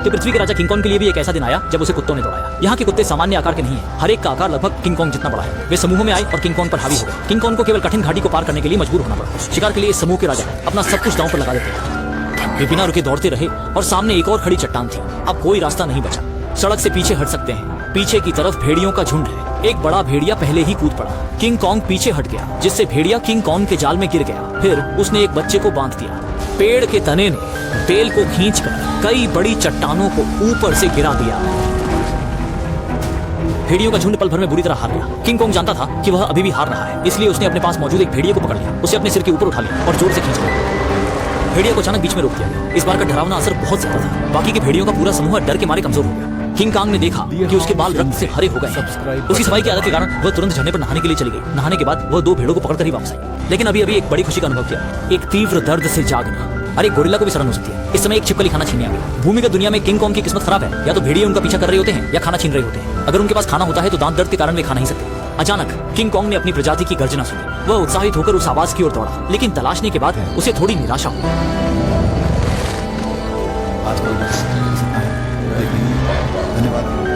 कि पृथ्वी के राजा king Kong के लिए भी एक ऐसा दिन आया जब उसे कुत्तों ने दौड़ाया। यहाँ के कुत्ते सामान्य आकार के नहीं है, हर एक का आकार लगभग किंग कॉन्ग जितना बड़ा है। वे समूह में आए और किंग कॉन्ग पर हावी हो गए। किंग कॉन्ग को केवल कठिन घाटी को पार करने के लिए मजबूर होना पड़ा। शिकार के लिए इस समूह के राजा अपना सब कुछ दांव पर लगा देते हैं। वे बिना रुके दौड़ते रहे और सामने एक और खड़ी चट्टान थी। अब कोई रास्ता नहीं बचा। सड़क से पीछे हट सकते हैं। पीछे की तरफ भेड़ियों का झुंड है। एक बड़ा भेड़िया पहले ही कूद पड़ा। किंग कॉन्ग पीछे हट गया, जिससे भेड़िया किंग कॉन्ग के जाल में गिर गया। फिर उसने एक बच्चे को बांध दिया। पेड़ के तने ने बेल को खींचकर कई बड़ी चट्टानों को ऊपर से गिरा दिया। भेड़ियों का झुंड पल भर में बुरी तरह हार गया। किंग कॉन्ग जानता था कि वह अभी भी हार रहा है, इसलिए उसने अपने पास मौजूद एक भेड़िए को पकड़ लिया, उसे अपने सिर के ऊपर उठा लिया और जोर से खींच लिया। भेड़िया को अचानक बीच में रोक दिया। इस बार का डरावना असर बहुत ज्यादा था। बाकी के भेड़ियों का पूरा समूह डर के मारे कमजोर हो गया। किंग कॉन्ग ने देखा कि उसके बाल रक्त से हरे हो गए। उसकी सफाई की आदत के कारण वह तुरंत झरने पर नहाने के लिए चली गई। नहाने के बाद वह 2 भेड़ों को पकड़कर ही वापस आई। लेकिन अभी एक बड़ी खुशी का अनुभव किया, एक तीव्र दर्द से जागना। अरे गोरिल्ला को भी शर्म हो सकती है। इस समय एक छिपकली खाना छीनने आ गई। भूमिगत दुनिया में किंग कॉन्ग की किस्मत खराब है। या तो भेड़िए उनका पीछा कर रहे होते हैं या खाना छीन रहे होते हैं। अगर उनके पास खाना होता है तो दांत दर्द के कारण वे खा नहीं सकते। अचानक किंग कॉन्ग ने अपनी प्रजाति की गर्जना सुनी। वह उत्साहित होकर उस आवाज की ओर दौड़ा, लेकिन तलाशने के बाद उसे थोड़ी निराशा हुई।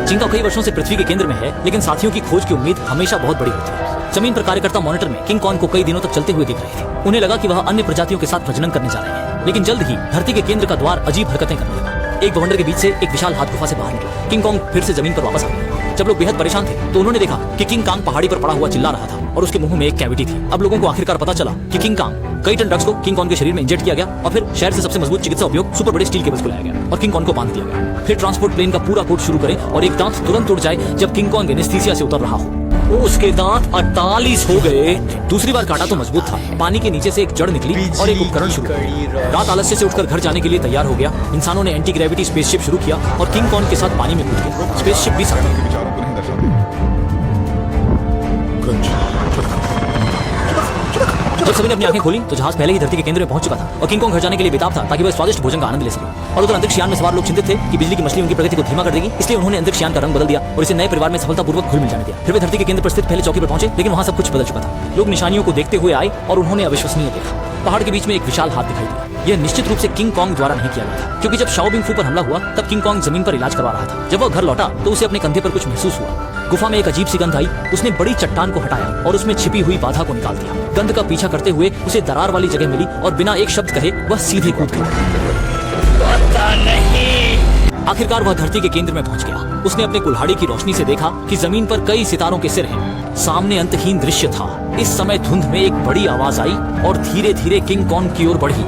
चिंका कई वर्षों से पृथ्वी के केंद्र में है, लेकिन साथियों की खोज की उम्मीद हमेशा बहुत बड़ी होती है। जमीन पर कार्यकर्ता मॉनिटर में किंग कॉन्ग को कई दिनों तक चलते हुए दिख रहे थे। उन्हें लगा कि वह अन्य प्रजातियों के साथ प्रजनन करने जा रहे हैं। लेकिन जल्द ही धरती के केंद्र का द्वार अजीब हरकतें करने लगा। एक बवंडर के बीच से एक विशाल हाथ गुफा से बाहर निकला। किंग कॉन्ग फिर से जमीन पर वापस आ गया। जब लोग बेहद परेशान थे तो उन्होंने देखा कि किंग कॉन्ग पहाड़ी पर पड़ा हुआ चिल्ला रहा था और उसके मुंह में एक कैविटी थी। अब लोगों को आखिरकार पता चला कि किंग कॉन्ग कई टन ड्रग्स को किंग कॉन्ग के शरीर में इंजेक्ट किया गया और फिर शहर से सबसे मजबूत चिकित्सा उपयोग सुपर बड़े स्टील केबल्स को लाया गया और किंग कॉन्ग को बांध दिया गया। फिर ट्रांसपोर्ट प्लेन का पूरा कोर्स शुरू करें और एक दांत तुरंत टूट जाए जब किंग कॉन्ग एनेस्थीसिया से उतर रहा हो। उसके दांत 48 हो गए। दूसरी बार काटा तो मजबूत था। पानी के नीचे से एक जड़ निकली और एक उपकरण शुरू किया। रात आलस्य से उठकर घर जाने के लिए तैयार हो गया। इंसानों ने एंटी ग्रेविटी स्पेसशिप शुरू किया और किंग कॉन्ग के साथ पानी में कूद गए। स्पेसशिप भी साथ। जब सभी ने अपनी आंखें खोली तो जहाज पहले ही धरती के केंद्र में पहुंच चुका था और किंग कॉन्ग घर जाने के लिए बेताब था ताकि वह स्वादिष्ट भोजन का आनंद ले सके। और उधर अंतरिक्ष यान में सवार लोग चिंतित थे कि बिजली की मछली उनकी प्रगति को धीमा कर देगी, इसलिए उन्होंने अंतरिक्ष यान का रंग बदल दिया और इसे नए परिवार में सफलतापूर्वक घुल मिल जाने दिया। फिर वे धरती के केंद्र पर स्थित पहले चौकी पर पहुंचे, लेकिन वहां सब कुछ बदल चुका था। लोग निशानियों को देखते हुए आए और उन्होंने अविश्वसनीय देखा। पहाड़ के बीच में एक विशाल हाथ दिखाई दिया। यह निश्चित रूप से किंग कॉन्ग द्वारा नहीं किया गया था, क्योंकि जब शाओ बिंग फू पर हमला हुआ तब किंग कॉन्ग जमीन पर इलाज करवा रहा था। जब वह घर लौटा तो उसे अपने कंधे पर कुछ महसूस हुआ। गुफा में एक अजीब सी गंध आई। उसने बड़ी चट्टान को हटाया और उसमें छिपी हुई बाधा को निकाल दिया। गंध का पीछा करते हुए उसे दरार वाली जगह मिली और बिना एक शब्द कहे वह सीधे कूद गया। पता नहीं। आखिरकार वह धरती के केंद्र में पहुंच गया। उसने अपने कुल्हाड़ी की रोशनी से देखा कि जमीन पर कई सितारों के सिर हैं। सामने अंतहीन दृश्य था। इस समय धुंध में एक बड़ी आवाज आई और धीरे धीरे किंग कॉन्ग की ओर बढ़ी।